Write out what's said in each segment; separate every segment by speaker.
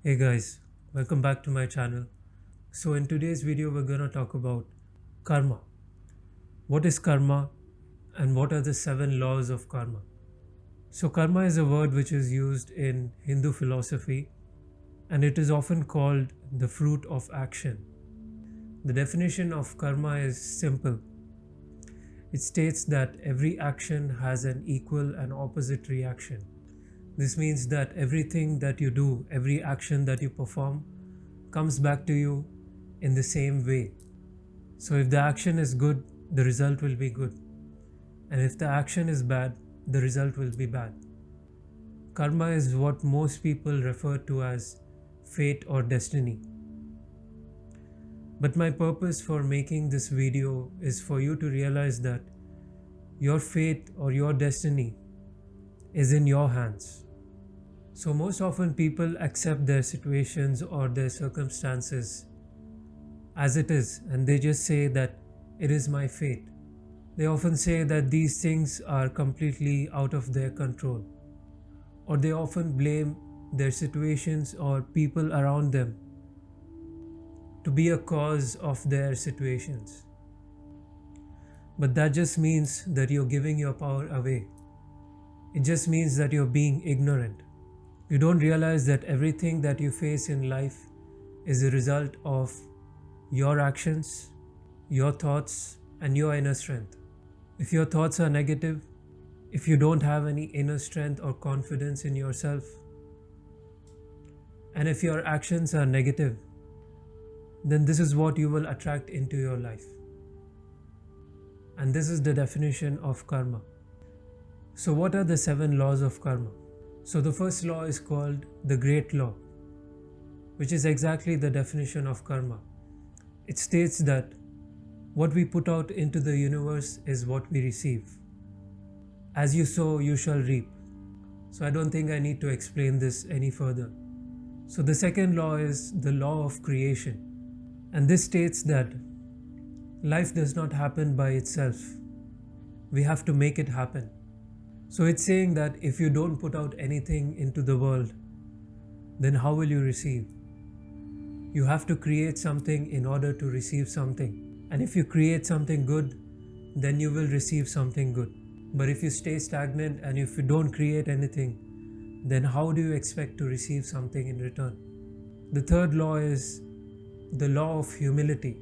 Speaker 1: Hey guys, welcome back to my channel. So in today's video we're going to talk about karma. What is karma and what are the 7 laws of karma? So karma is a word which is used in Hindu philosophy and it is often called the fruit of action. The definition of karma is simple. It states that every action has an equal and opposite reaction. This means that everything that you do, every action that you perform, comes back to you in the same way. So if the action is good, the result will be good. And if the action is bad, the result will be bad. Karma is what most people refer to as fate or destiny. But my purpose for making this video is for you to realize that your fate or your destiny is in your hands. So most often people accept their situations or their circumstances as it is and they just say that it is my fate. They often say that these things are completely out of their control, or they often blame their situations or people around them to be a cause of their situations. But that just means that you're giving your power away. It just means that you're being ignorant. You don't realize that everything that you face in life is a result of your actions, your thoughts, and your inner strength. If your thoughts are negative, if you don't have any inner strength or confidence in yourself, and if your actions are negative, then this is what you will attract into your life. And this is the definition of karma. So what are the 7 laws of karma? So the first law is called the Great Law, which is exactly the definition of karma. It states that what we put out into the universe is what we receive. As you sow, you shall reap. So I don't think I need to explain this any further. So the second law is the law of creation. And this states that life does not happen by itself. We have to make it happen. So it's saying that if you don't put out anything into the world, then how will you receive? You have to create something in order to receive something. And if you create something good, then you will receive something good. But if you stay stagnant and if you don't create anything, then how do you expect to receive something in return? The third law is the law of humility.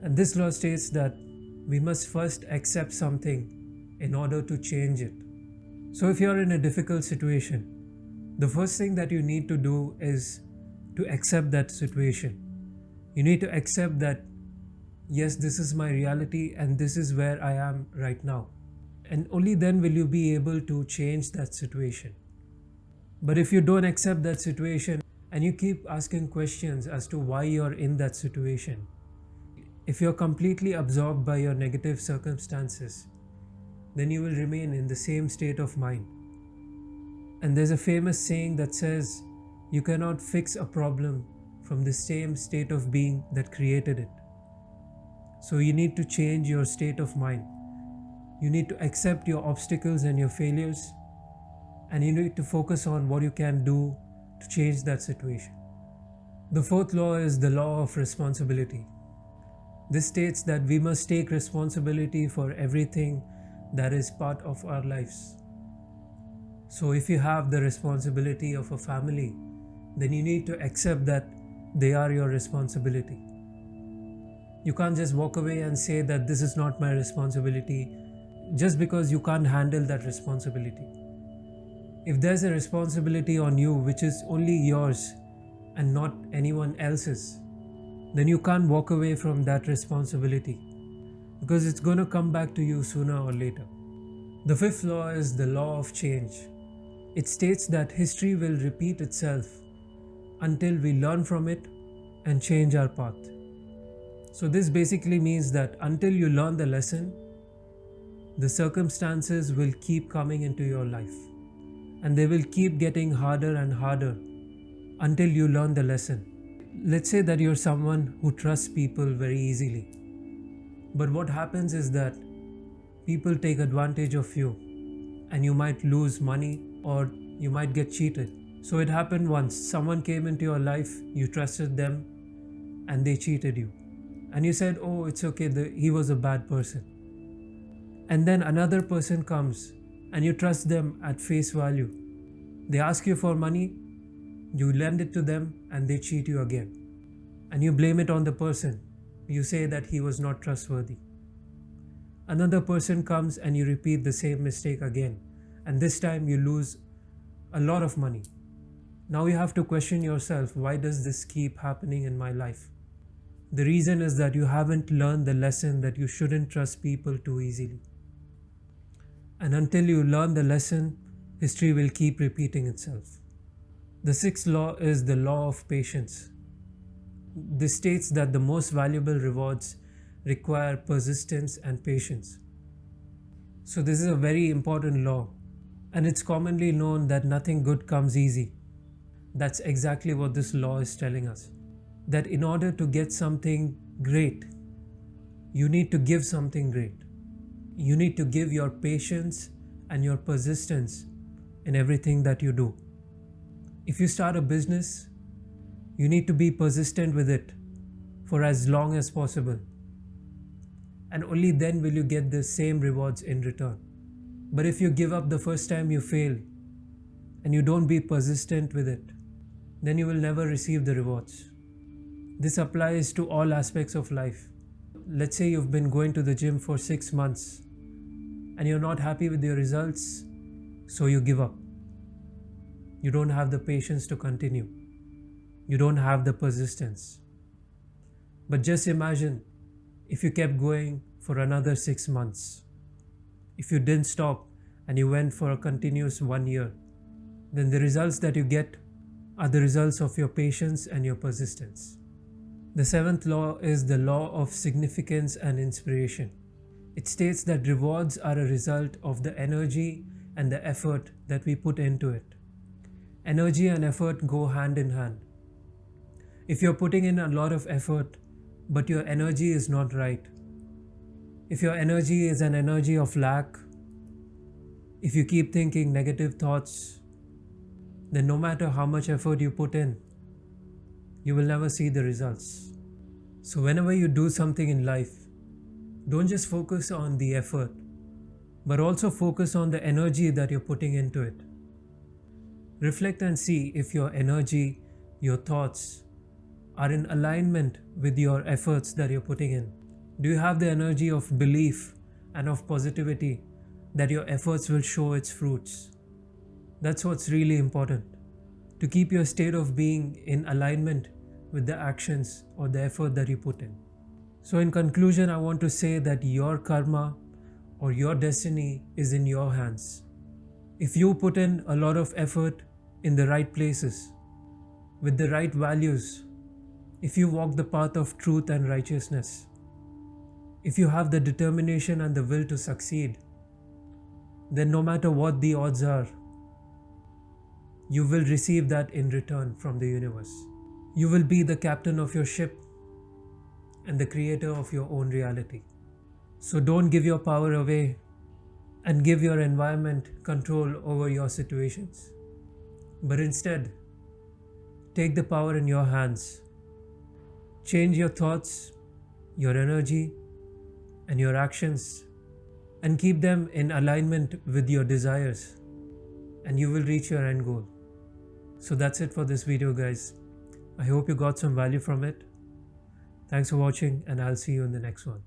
Speaker 1: And this law states that we must first accept something in order to change it. So if you're in a difficult situation, the first thing that you need to do is to accept that situation. You need to accept that, yes, this is my reality and this is where I am right now. And only then will you be able to change that situation. But if you don't accept that situation and you keep asking questions as to why you're in that situation, if you're completely absorbed by your negative circumstances, then you will remain in the same state of mind. And there's a famous saying that says, you cannot fix a problem from the same state of being that created it. So you need to change your state of mind. You need to accept your obstacles and your failures, and you need to focus on what you can do to change that situation. The fourth law is the law of responsibility. This states that we must take responsibility for everything that is part of our lives. So if you have the responsibility of a family, then you need to accept that they are your responsibility. You can't just walk away and say that this is not my responsibility just because you can't handle that responsibility. If there's a responsibility on you which is only yours and not anyone else's, then you can't walk away from that responsibility because it's going to come back to you sooner or later. The fifth law is the law of change. It states that history will repeat itself until we learn from it and change our path. So this basically means that until you learn the lesson, the circumstances will keep coming into your life and they will keep getting harder and harder until you learn the lesson. Let's say that you're someone who trusts people very easily. But what happens is that people take advantage of you and you might lose money or you might get cheated. So it happened once. Someone came into your life, you trusted them, and they cheated you. And you said, oh, it's okay, he was a bad person. And then another person comes and you trust them at face value. They ask you for money, you lend it to them, and they cheat you again. And you blame it on the person. You say that he was not trustworthy. Another person comes and you repeat the same mistake again. And this time you lose a lot of money. Now you have to question yourself, why does this keep happening in my life? The reason is that you haven't learned the lesson that you shouldn't trust people too easily. And until you learn the lesson, history will keep repeating itself. The sixth law is the law of patience. This states that the most valuable rewards require persistence and patience. So this is a very important law, and it's commonly known that nothing good comes easy. That's exactly what this law is telling us. That in order to get something great, you need to give something great. You need to give your patience and your persistence in everything that you do. If you start a business, you need to be persistent with it for as long as possible. And only then will you get the same rewards in return. But if you give up the first time you fail and you don't be persistent with it, then you will never receive the rewards. This applies to all aspects of life. Let's say you've been going to the gym for 6 months and you're not happy with your results, so you give up. You don't have the patience to continue. You don't have the persistence. But just imagine if you kept going for another 6 months. If you didn't stop and you went for a continuous 1 year, then the results that you get are the results of your patience and your persistence. The seventh law is the law of significance and inspiration. It states that rewards are a result of the energy and the effort that we put into it. Energy and effort go hand in hand. If you're putting in a lot of effort, but your energy is not right, if your energy is an energy of lack, if you keep thinking negative thoughts, then no matter how much effort you put in, you will never see the results. So whenever you do something in life, don't just focus on the effort, but also focus on the energy that you're putting into it. Reflect and see if your energy, your thoughts are in alignment with your efforts that you're putting in. Do you have the energy of belief and of positivity that your efforts will show its fruits? That's what's really important, to keep your state of being in alignment with the actions or the effort that you put in. So in conclusion, I want to say that your karma or your destiny is in your hands. If you put in a lot of effort in the right places, with the right values, if you walk the path of truth and righteousness, if you have the determination and the will to succeed, then no matter what the odds are, you will receive that in return from the universe. You will be the captain of your ship and the creator of your own reality. So don't give your power away and give your environment control over your situations. But instead, take the power in your hands. Change your thoughts, your energy, and your actions, and keep them in alignment with your desires, and you will reach your end goal. So that's it for this video, guys. I hope you got some value from it. Thanks for watching, and I'll see you in the next one.